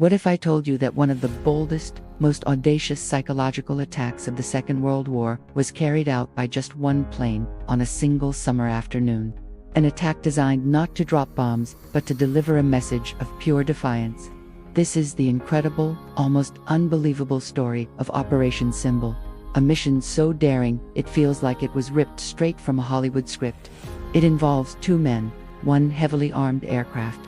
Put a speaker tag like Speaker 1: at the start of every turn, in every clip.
Speaker 1: What if I told you that one of the boldest, most audacious psychological attacks of the Second World War was carried out by just one plane on a single summer afternoon? An attack designed not to drop bombs, but to deliver a message of pure defiance. This is the incredible, almost unbelievable story of Operation Symbol, a mission so daring it feels like it was ripped straight from a Hollywood script. It involves two men, one heavily armed aircraft,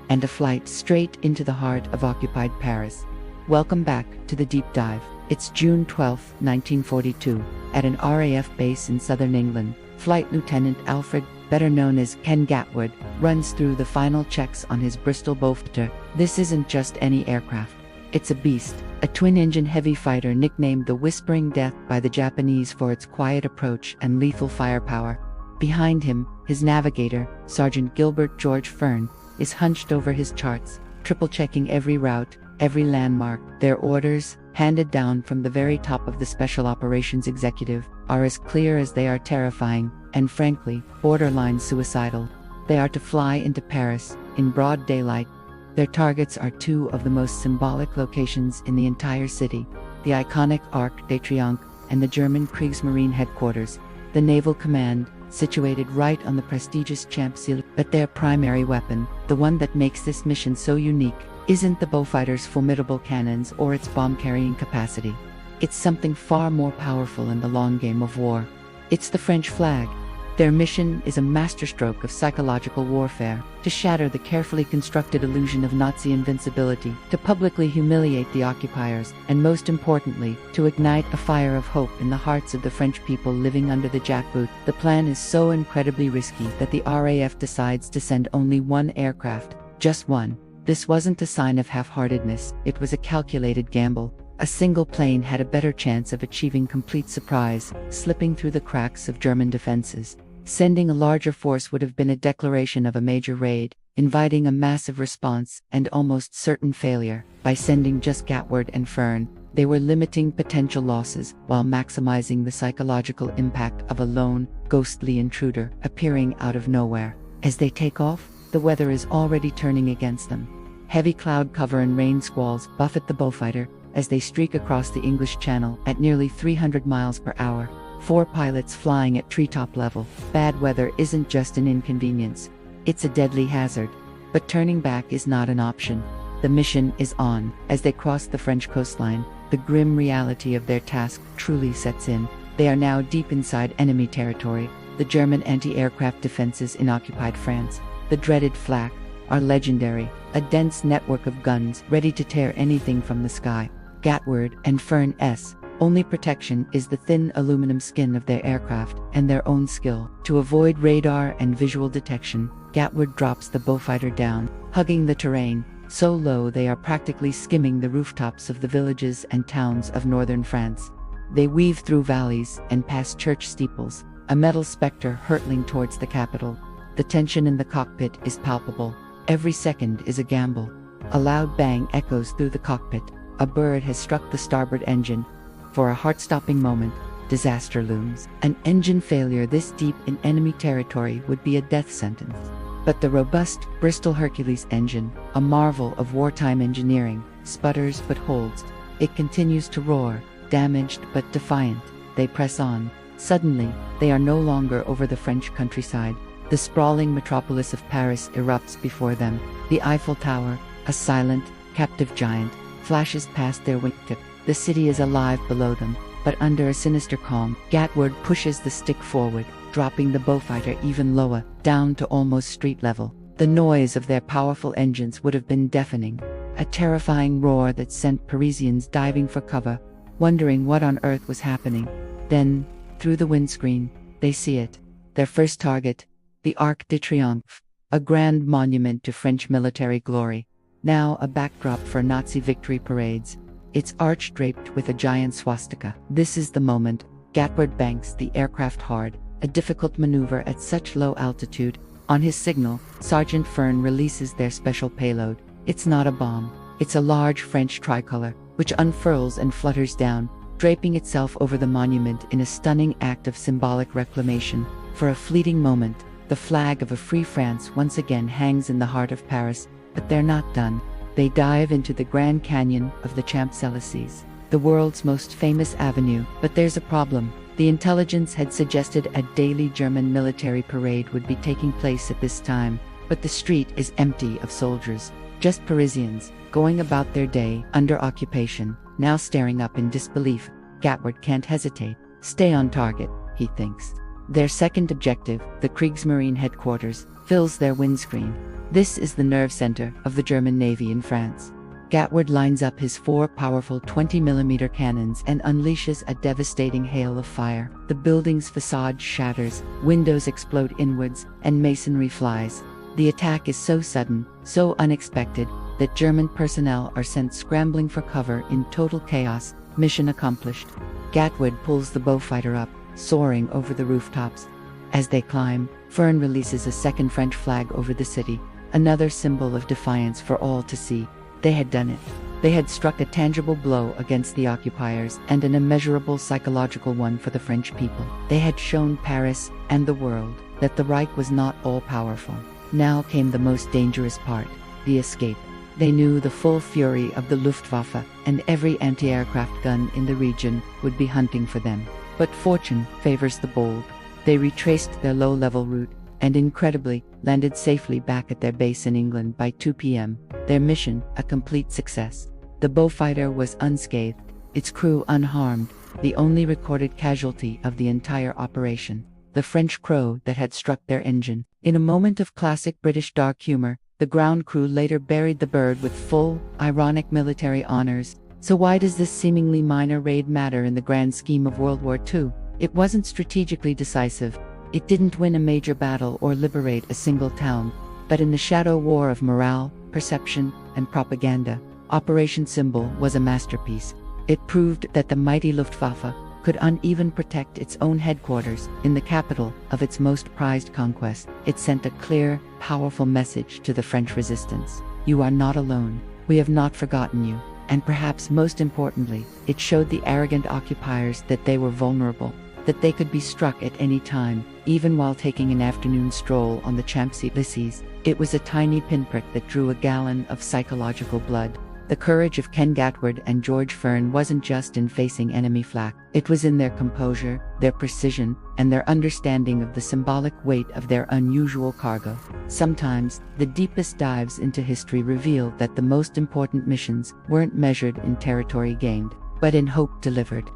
Speaker 1: and a flight straight into the heart of occupied Paris. Welcome back to the deep dive. It's June 12, 1942, at an RAF base in southern England. Flight Lieutenant Alfred, better known as Ken Gatward, runs through the final checks on his Bristol Beaufighter. This isn't just any aircraft. It's a beast, a twin-engine heavy fighter nicknamed the Whispering Death by the Japanese for its quiet approach and lethal firepower. Behind him, his navigator, Sergeant Gilbert George Fern, is hunched over his charts, triple-checking every route, every landmark. Their orders, handed down from the very top of the Special Operations Executive, are as clear as they are terrifying, and frankly, borderline suicidal. They are to fly into Paris, in broad daylight. Their targets are two of the most symbolic locations in the entire city, the iconic Arc de Triomphe and the German Kriegsmarine Headquarters, the naval command, situated right on the prestigious Champs-Élysées. But their primary weapon, the one that makes this mission so unique, isn't the Beaufighter's formidable cannons or its bomb-carrying capacity. It's something far more powerful in the long game of war. It's the French flag. Their mission is a masterstroke of psychological warfare, to shatter the carefully constructed illusion of Nazi invincibility, to publicly humiliate the occupiers, and most importantly, to ignite a fire of hope in the hearts of the French people living under the jackboot. The plan is so incredibly risky that the RAF decides to send only one aircraft, just one. This wasn't a sign of half-heartedness, it was a calculated gamble. A single plane had a better chance of achieving complete surprise, slipping through the cracks of German defenses. Sending a larger force would have been a declaration of a major raid, inviting a massive response and almost certain failure. By sending just Gatward and Fern, they were limiting potential losses while maximizing the psychological impact of a lone, ghostly intruder appearing out of nowhere. As they take off, the weather is already turning against them. Heavy cloud cover and rain squalls buffet the Beaufighter as they streak across the English Channel at nearly 300 miles per hour. 4 pilots flying at treetop level. Bad weather isn't just an inconvenience, it's a deadly hazard. But turning back is not an option. The mission is on. As they cross the French coastline, the grim reality of their task truly sets in. They are now deep inside enemy territory, the German anti-aircraft defenses in occupied France. The dreaded flak are legendary, a dense network of guns ready to tear anything from the sky. Gatward and Fern's only protection is the thin aluminum skin of their aircraft and their own skill. To avoid radar and visual detection, Gatward drops the Beaufighter down, hugging the terrain, so low they are practically skimming the rooftops of the villages and towns of northern France. They weave through valleys and past church steeples, a metal specter hurtling towards the capital. The tension in the cockpit is palpable. Every second is a gamble. A loud bang echoes through the cockpit. A bird has struck the starboard engine. For a heart-stopping moment, disaster looms. An engine failure this deep in enemy territory would be a death sentence. But the robust Bristol Hercules engine, a marvel of wartime engineering, sputters but holds. It continues to roar, damaged but defiant. They press on. Suddenly, they are no longer over the French countryside. The sprawling metropolis of Paris erupts before them. The Eiffel Tower, a silent, captive giant, flashes past their wingtip. The city is alive below them, but under a sinister calm. Gatward pushes the stick forward, dropping the Beaufighter even lower, down to almost street level. The noise of their powerful engines would have been deafening, a terrifying roar that sent Parisians diving for cover, wondering what on earth was happening. Then, through the windscreen, they see it. Their first target, the Arc de Triomphe, a grand monument to French military glory, now a backdrop for Nazi victory parades. Its arch draped with a giant swastika. This is the moment. Gatward banks the aircraft hard, a difficult maneuver at such low altitude. On his signal, Sergeant Fern releases their special payload. It's not a bomb. It's a large French tricolor, which unfurls and flutters down, draping itself over the monument in a stunning act of symbolic reclamation. For a fleeting moment, the flag of a free France once again hangs in the heart of Paris. But they're not done. They dive into the Grand Canyon of the Champs-Élysées, the world's most famous avenue. But there's a problem. The intelligence had suggested a daily German military parade would be taking place at this time, but the street is empty of soldiers, just Parisians, going about their day under occupation, now staring up in disbelief. Gatward can't hesitate. Stay on target, he thinks. Their second objective, the Kriegsmarine headquarters, fills their windscreen. This is the nerve center of the German Navy in France. Gatward lines up his 4 powerful 20mm cannons and unleashes a devastating hail of fire. The building's facade shatters, windows explode inwards, and masonry flies. The attack is so sudden, so unexpected, that German personnel are sent scrambling for cover in total chaos. Mission accomplished. Gatward pulls the Beaufighter up, soaring over the rooftops. As they climb, Fern releases a second French flag over the city, another symbol of defiance for all to see. They had done it. They had struck a tangible blow against the occupiers and an immeasurable psychological one for the French people. They had shown Paris and the world that the Reich was not all-powerful. Now came the most dangerous part, the escape. They knew the full fury of the Luftwaffe, and every anti-aircraft gun in the region would be hunting for them. But fortune favors the bold. They retraced their low-level route, and incredibly, landed safely back at their base in England by 2 p.m. Their mission, a complete success. The Beaufighter was unscathed, its crew unharmed, the only recorded casualty of the entire operation, the French crow that had struck their engine. In a moment of classic British dark humor, the ground crew later buried the bird with full, ironic military honors. So why does this seemingly minor raid matter in the grand scheme of World War II? It wasn't strategically decisive. It didn't win a major battle or liberate a single town. But in the shadow war of morale, perception, and propaganda, Operation Symbol was a masterpiece. It proved that the mighty Luftwaffe could uneven protect its own headquarters in the capital of its most prized conquest. It sent a clear, powerful message to the French resistance. You are not alone. We have not forgotten you. And perhaps most importantly, it showed the arrogant occupiers that they were vulnerable, that they could be struck at any time, even while taking an afternoon stroll on the Champs-Élysées. It was a tiny pinprick that drew a gallon of psychological blood. The courage of Ken Gatward and George Fern wasn't just in facing enemy flak. It was in their composure, their precision, and their understanding of the symbolic weight of their unusual cargo. Sometimes, the deepest dives into history reveal that the most important missions weren't measured in territory gained, but in hope delivered.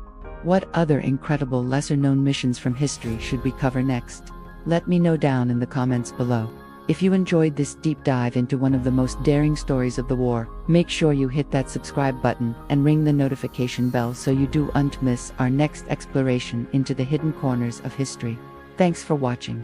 Speaker 1: What other incredible lesser-known missions from history should we cover next? Let me know down in the comments below. If you enjoyed this deep dive into one of the most daring stories of the war, make sure you hit that subscribe button and ring the notification bell so you don't miss our next exploration into the hidden corners of history. Thanks for watching.